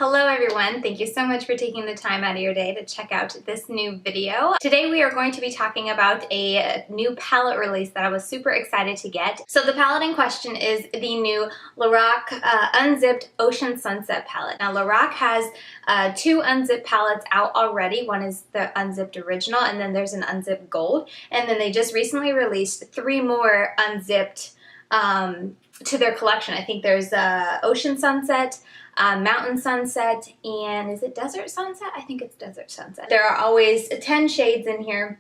Hello everyone, thank you so much for taking the time out of your day to check out this new video. Today we are going to be talking about a new palette release that I was super excited to get. So the palette in question is the new LORAC Unzipped Ocean Sunset palette. Now LORAC has two unzipped palettes out already. One is the Unzipped Original and then there's an Unzipped Gold. And then they just recently released three more unzipped to their collection. I think there's Ocean Sunset, Mountain Sunset, and is it Desert Sunset? I think it's Desert Sunset. There are always 10 shades in here,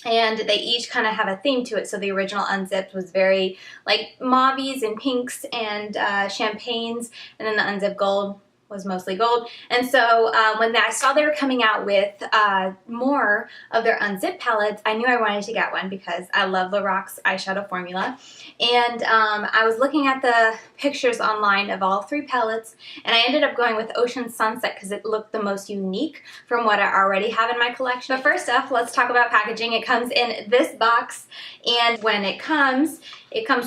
and they each kind of have a theme to it. So the original Unzipped was very like mauves and pinks and champagnes, and then the Unzipped Gold was mostly gold. And so when I saw they were coming out with more of their unzipped palettes, I knew I wanted to get one because I love LORAC's eyeshadow formula. And I was looking at the pictures online of all three palettes, and I ended up going with Ocean Sunset because it looked the most unique from what I already have in my collection. But first off, let's talk about packaging. It comes in this box, and when it comes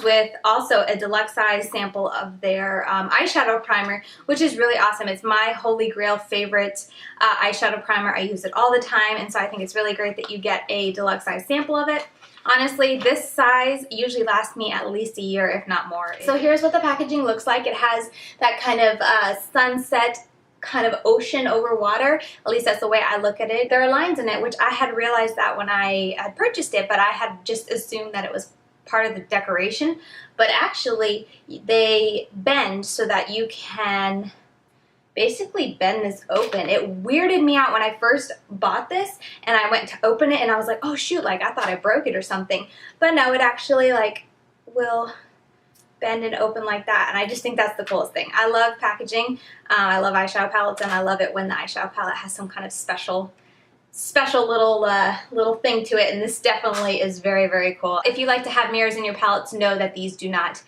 with also a deluxe size sample of their eyeshadow primer, which is really awesome. It's my holy grail favorite eyeshadow primer. I use it all the time, and so I think it's really great that you get a deluxe size sample of it. Honestly, this size usually lasts me at least a year, if not more. So here's what the packaging looks like. It has that kind of sunset kind of ocean over water. At least that's the way I look at it. There are lines in it, which I had realized that when I had purchased it, but I had just assumed that it was part of the decoration, but actually they bend so that you can basically bend this open. It weirded me out when I first bought this and I went to open it and I was like, oh shoot, like I thought I broke it or something, but no, it actually like will bend and open like that, and I just think that's the coolest thing. I love packaging. I love eyeshadow palettes, and I love it when the eyeshadow palette has some kind of special little thing to it, and this definitely is very, very cool. If you like to have mirrors in your palettes, know that these do not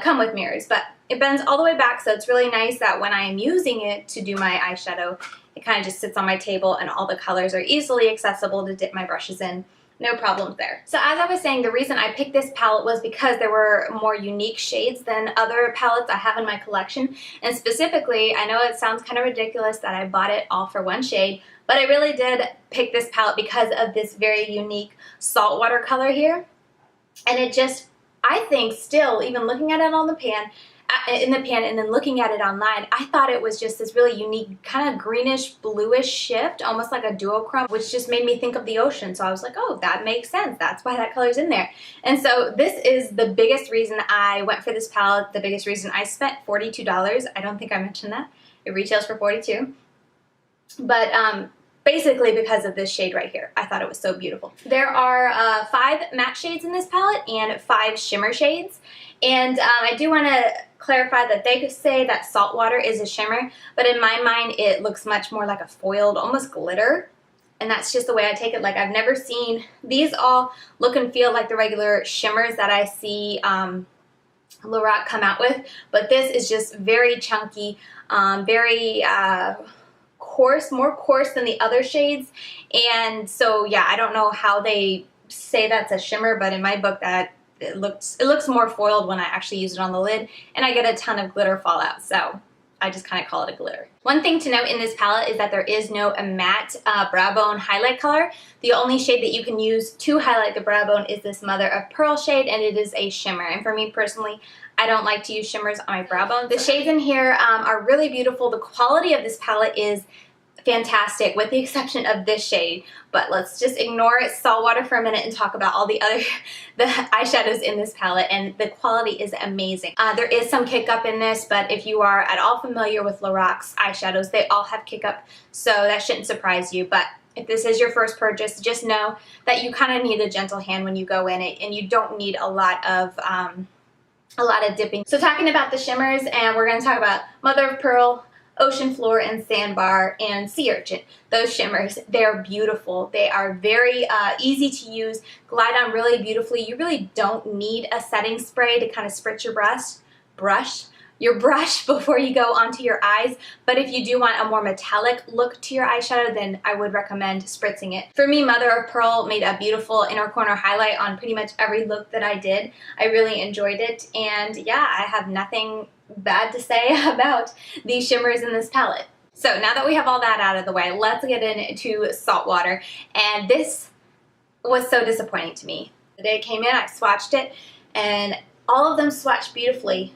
come with mirrors, but it bends all the way back, so it's really nice that when I am using it to do my eyeshadow, it kind of just sits on my table and all the colors are easily accessible to dip my brushes in. No problems there. So as I was saying, the reason I picked this palette was because there were more unique shades than other palettes I have in my collection, and specifically, I know it sounds kind of ridiculous that I bought it all for one shade, but I really did pick this palette because of this very unique saltwater color here. And it just, I think still, even looking at it on the pan, and then looking at it online, I thought it was just this really unique kind of greenish bluish shift, almost like a duochrome, which just made me think of the ocean. So I was like, oh, that makes sense. That's why that color's in there. And so this is the biggest reason I went for this palette, the biggest reason I spent $42. I don't think I mentioned that. It retails for $42. But basically because of this shade right here. I thought it was so beautiful. There are 5 matte shades in this palette and 5 shimmer shades. And I do want to clarify that they say that saltwater is a shimmer, but in my mind it looks much more like a foiled, almost glitter. And that's just the way I take it. Like, I've never seen, these all look and feel like the regular shimmers that I see LORAC come out with, but this is just very chunky, very coarse, more coarse than the other shades. And so yeah, I don't know how they say that's a shimmer, but in my book that it looks more foiled when I actually use it on the lid, and I get a ton of glitter fallout, so I just kind of call it a glitter. One thing to note in this palette is that there is no matte brow bone highlight color. The only shade that you can use to highlight the brow bone is this Mother of Pearl shade, and it is a shimmer. And for me personally, I don't like to use shimmers on my brow bone. The shades in here are really beautiful. The quality of this palette is fantastic, with the exception of this shade, but let's just ignore saltwater for a minute and talk about all the eyeshadows in this palette, and the quality is amazing. There is some kick up in this, but if you are at all familiar with LORAC's eyeshadows, they all have kick up, so that shouldn't surprise you. But if this is your first purchase, just know that you kind of need a gentle hand when you go in it, and you don't need a lot of dipping. So talking about the shimmers, and we're going to talk about Mother of Pearl, Ocean Floor, and Sandbar, and Sea Urchin. Those shimmers, they're beautiful. They are very easy to use, glide on really beautifully. You really don't need a setting spray to kind of spritz your brush before you go onto your eyes, but if you do want a more metallic look to your eyeshadow, then I would recommend spritzing it. For me, Mother of Pearl made a beautiful inner corner highlight on pretty much every look that I did. I really enjoyed it, and yeah, I have nothing bad to say about the shimmers in this palette. So now that we have all that out of the way, let's get into Saltwater. And this was so disappointing to me. The day it came in, I swatched it, and all of them swatched beautifully.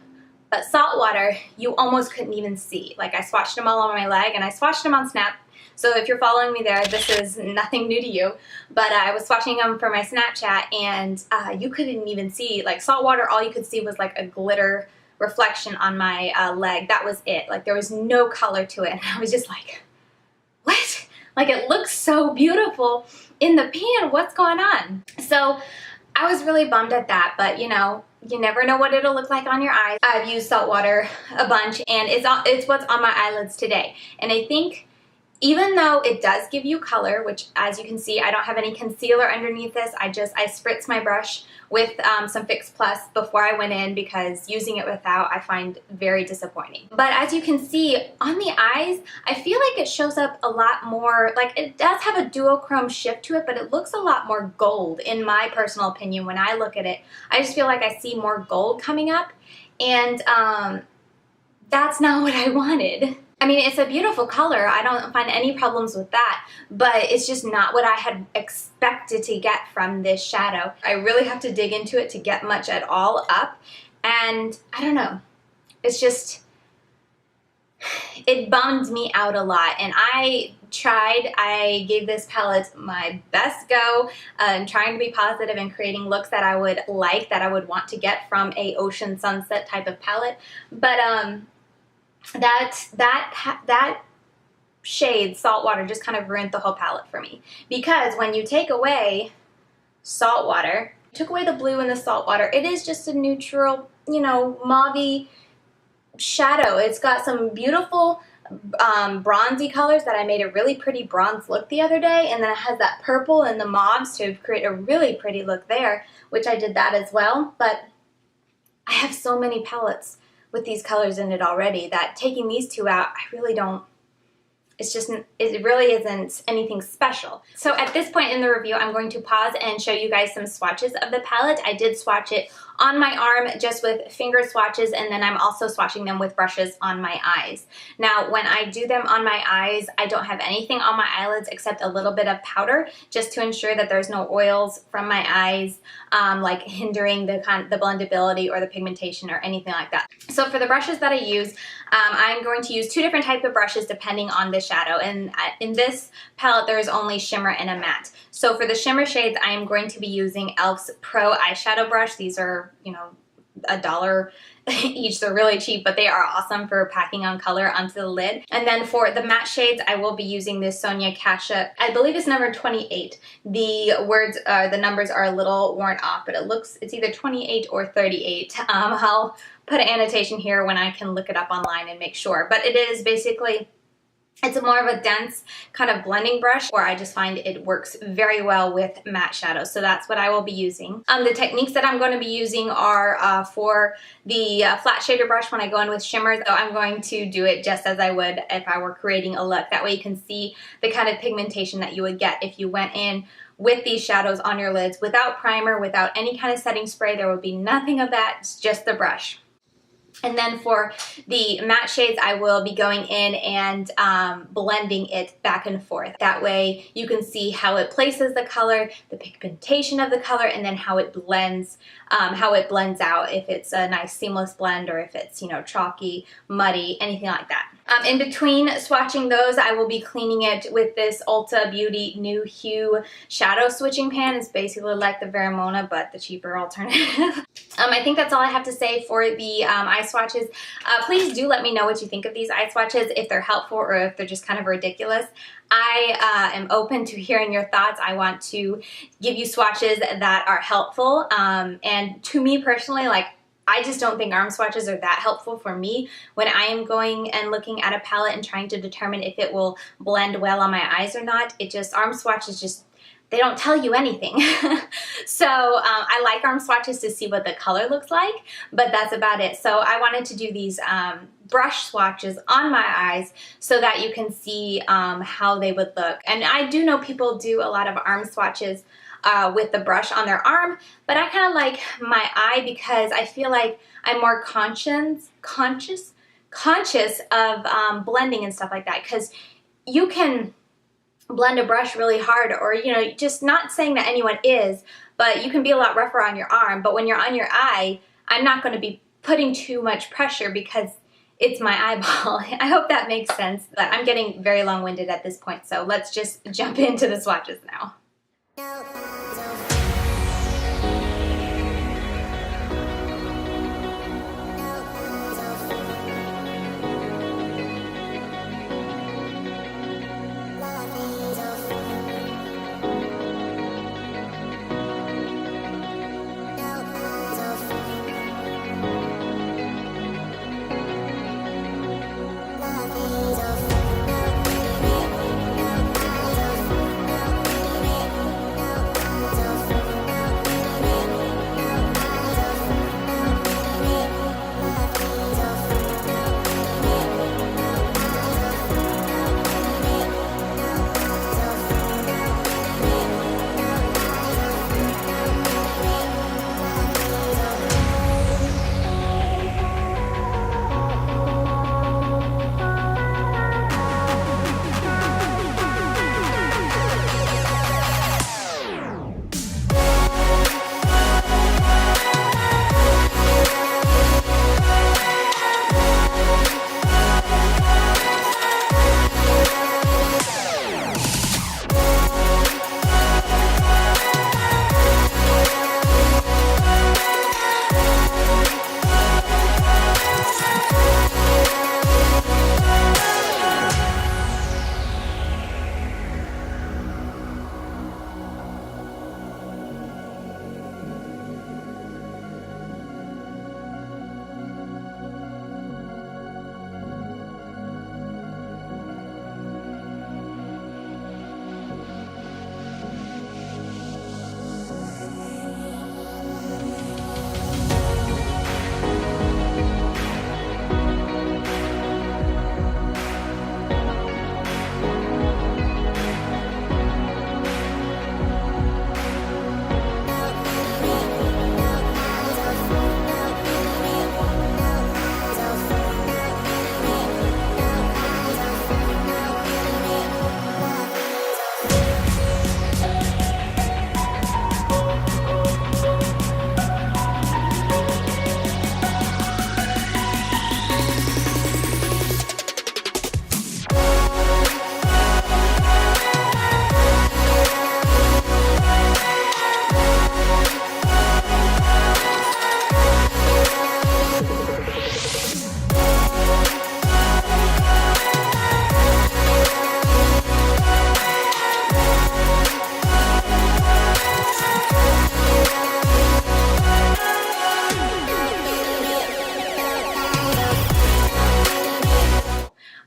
But Saltwater, you almost couldn't even see. Like, I swatched them all on my leg, and I swatched them on Snap. So if you're following me there, this is nothing new to you. But I was swatching them for my Snapchat, and you couldn't even see. Like, Saltwater, all you could see was like a glitter reflection on my leg. That was it. Like, there was no color to it. And I was just like, what? Like, it looks so beautiful in the pan. What's going on? So I was really bummed at that, but you know, you never know what it'll look like on your eyes. I've used Saltwater a bunch, and it's what's on my eyelids today. And I think even though it does give you color, which as you can see, I don't have any concealer underneath this. I spritzed my brush with some Fix Plus before I went in, because using it without I find very disappointing. But as you can see on the eyes, I feel like it shows up a lot more, like it does have a duochrome shift to it, but it looks a lot more gold in my personal opinion when I look at it. I just feel like I see more gold coming up, and that's not what I wanted. I mean, it's a beautiful color. I don't find any problems with that, but it's just not what I had expected to get from this shadow. I really have to dig into it to get much at all up, and I don't know. It's just, it bummed me out a lot, and I gave this palette my best go, trying to be positive and creating looks that I would like, that I would want to get from a ocean sunset type of palette, but that shade, Saltwater, just kind of ruined the whole palette for me. Because when you take away Saltwater, took away the blue in the Saltwater, it is just a neutral, you know, mauve-y shadow. It's got some beautiful bronzy colors that I made a really pretty bronze look the other day, and then it has that purple and the mauves to create a really pretty look there, which I did that as well. But I have so many palettes with these colors in it already that taking these two out, I really don't, it really isn't anything special. So at this point in the review, I'm going to pause and show you guys some swatches of the palette. I did swatch it on my arm just with finger swatches, and then I'm also swatching them with brushes on my eyes. Now, when I do them on my eyes, I don't have anything on my eyelids except a little bit of powder, just to ensure that there's no oils from my eyes, like hindering the blendability or the pigmentation or anything like that. So for the brushes that I use, I'm going to use two different types of brushes depending on the shadow. And in this palette, there's only shimmer and a matte. So for the shimmer shades, I am going to be using e.l.f.'s Pro eyeshadow brush. These are, you know, $1 each. They're really cheap, but they are awesome for packing on color onto the lid. And then for the matte shades, I will be using this Sonia Kashuk. I believe it's number 28. The numbers are a little worn off, but it's either 28 or 38. I'll put an annotation here when I can look it up online and make sure. But it is basically, it's more of a dense kind of blending brush, or I just find it works very well with matte shadows. So that's what I will be using. The techniques that I'm going to be using are for the flat shader brush when I go in with shimmers. So I'm going to do it just as I would if I were creating a look. That way you can see the kind of pigmentation that you would get if you went in with these shadows on your lids without primer, without any kind of setting spray. There would be nothing of that. It's just the brush. And then for the matte shades, I will be going in and blending it back and forth. That way you can see how it places the color, the pigmentation of the color, and then how it blends out, if it's a nice seamless blend or if it's, you know, chalky, muddy, anything like that. In between swatching those, I will be cleaning it with this Ulta Beauty New Hue shadow switching pan. It's basically like the Vermona, but the cheaper alternative. I think that's all I have to say for the eye swatches. Please do let me know what you think of these eye swatches, if they're helpful or if they're just kind of ridiculous. I am open to hearing your thoughts. I want to give you swatches that are helpful. And to me personally, like, I just don't think arm swatches are that helpful for me when I am going and looking at a palette and trying to determine if it will blend well on my eyes or not. Arm swatches just, they don't tell you anything. So I like arm swatches to see what the color looks like, but that's about it. So I wanted to do these brush swatches on my eyes so that you can see how they would look. And I do know people do a lot of arm swatches with the brush on their arm, but I kind of like my eye because I feel like I'm more conscious of blending and stuff like that, because you can blend a brush really hard, or just not saying that anyone is, but you can be a lot rougher on your arm. But when you're on your eye, I'm not going to be putting too much pressure because it's my eyeball. I hope that makes sense, but I'm getting very long-winded at this point, so let's just jump into the swatches now.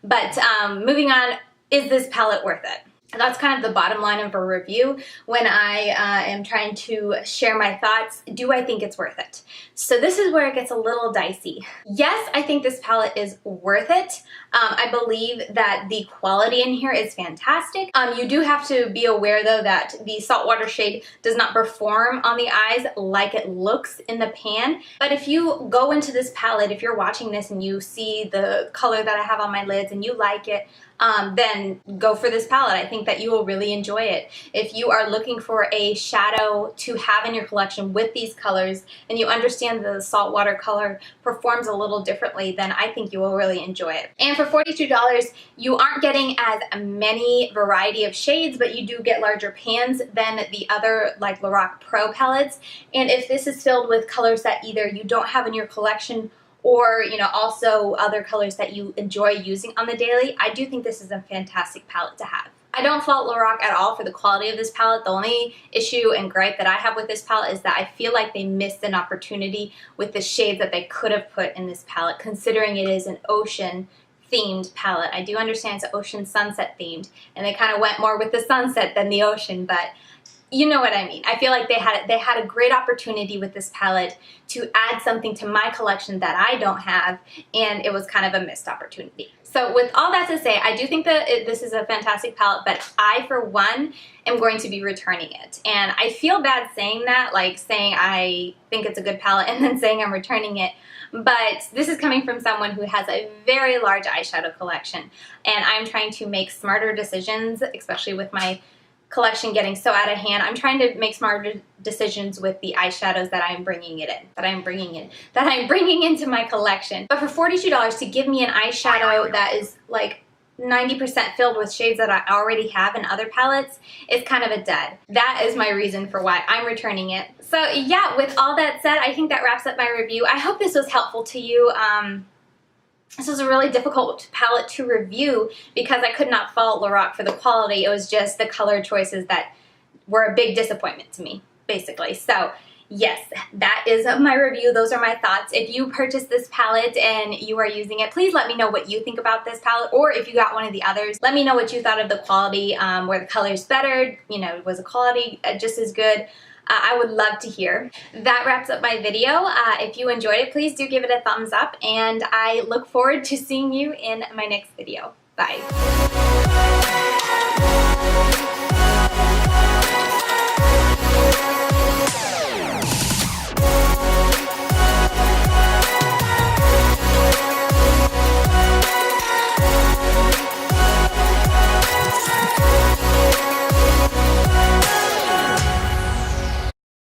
But moving on, is this palette worth it? That's kind of the bottom line of a review when I am trying to share my thoughts. Do I think it's worth it? So this is where it gets a little dicey. Yes, I think this palette is worth it. I believe that the quality in here is fantastic. You do have to be aware though that the saltwater shade does not perform on the eyes like it looks in the pan. But if you go into this palette, if you're watching this and you see the color that I have on my lids and you like it, then go for this palette. I think that you will really enjoy it. If you are looking for a shadow to have in your collection with these colors and you understand the saltwater color performs a little differently, then I think you will really enjoy it. And for $42, you aren't getting as many variety of shades, but you do get larger pans than the other like LORAC Pro palettes. And if this is filled with colors that either you don't have in your collection or also other colors that you enjoy using on the daily, I do think this is a fantastic palette to have. I don't fault LORAC at all for the quality of this palette. The only issue and gripe that I have with this palette is that I feel like they missed an opportunity with the shades that they could have put in this palette, considering it is an ocean themed palette. I do understand it's ocean sunset themed, and they kind of went more with the sunset than the ocean, but you know what I mean. I feel like they had a great opportunity with this palette to add something to my collection that I don't have, and it was kind of a missed opportunity. So with all that to say, I do think that this is a fantastic palette, but I, for one, am going to be returning it. And I feel bad saying that, like saying I think it's a good palette and then saying I'm returning it. But this is coming from someone who has a very large eyeshadow collection. And I'm trying to make smarter decisions, especially with my collection getting so out of hand. I'm trying to make smarter decisions with the eyeshadows that I'm bringing into my collection. But for $42 to give me an eyeshadow that is like 90% filled with shades that I already have in other palettes is kind of a dud. That is my reason for why I'm returning it. So yeah, with all that said, I think that wraps up my review. I hope this was helpful to you. This was a really difficult palette to review because I could not fault LORAC for the quality. It was just the color choices that were a big disappointment to me, basically. So yes, that is my review. Those are my thoughts. If you purchased this palette and you are using it, please let me know what you think about this palette, or if you got one of the others, let me know what you thought of the quality. Were the colors better? You know, was the quality just as good? I would love to hear. That wraps up my video. If you enjoyed it, please do give it a thumbs up, and I look forward to seeing you in my next video. Bye.